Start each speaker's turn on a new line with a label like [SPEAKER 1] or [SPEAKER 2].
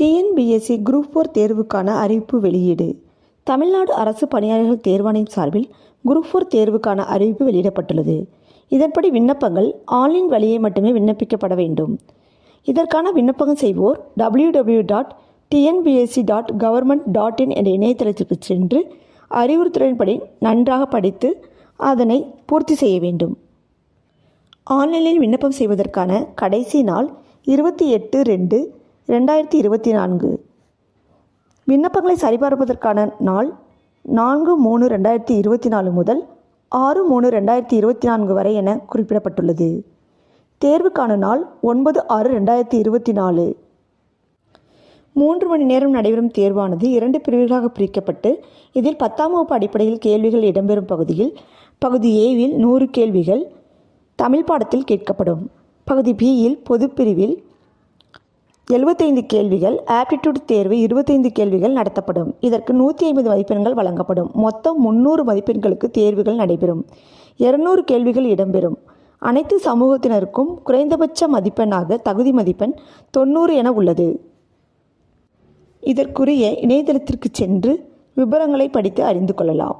[SPEAKER 1] TNPSC group 4 தேர்வுக்கான அறிவிப்பு வெளியீடு. தமிழ்நாடு அரசு பணியாளர்கள் தேர்வாணையம் சார்பில் குரூப் 4 தேர்வுக்கான அறிவிப்பு வெளியிடப்பட்டுள்ளது. இதன்படி விண்ணப்பங்கள் ஆன்லைன் வழியே மட்டுமே விண்ணப்பிக்கப்பட வேண்டும். இதற்கான விண்ணப்பங்கள் செய்வோர் www.tnbsc.government.in என்ற இணையதளத்திற்கு சென்று அறிவுறுத்தலின்படி நன்றாக படித்து அதனை பூர்த்தி செய்ய வேண்டும். ஆன்லைனில் விண்ணப்பம் செய்வதற்கான கடைசி நாள் 28/2/2024. விண்ணப்பங்களை சரிபார்ப்பதற்கான நாள் 4/3/2024 முதல் 6/3/2024 வரை என குறிப்பிடப்பட்டுள்ளது. தேர்வுக்கான நாள் 9/6/2024. 3 மணி நேரம் நடைபெறும் தேர்வானது 2 பிரிவுகளாக பிரிக்கப்பட்டு இதில் 10ஆம் வகுப்பு அடிப்படையில் கேள்விகள் இடம்பெறும் பகுதி ஏவில் 100 கேள்விகள் தமிழ் பாடத்தில் கேட்கப்படும். பகுதி பியில் பொதுப்பிரிவில் 75 கேள்விகள், ஆப்டிடியூட் தேர்வு 25 கேள்விகள் நடத்தப்படும். இதற்கு 150 மதிப்பெண்கள் வழங்கப்படும். மொத்தம் 300 மதிப்பெண்களுக்கு தேர்வுகள் நடைபெறும். 200 கேள்விகள் இடம்பெறும். அனைத்து சமூகத்தினருக்கும் குறைந்தபட்ச மதிப்பெண்ணாக தகுதி மதிப்பெண் 90 என உள்ளது. இதற்குரிய இணையதளத்திற்கு சென்று விபரங்களை படித்து அறிந்து கொள்ளலாம்.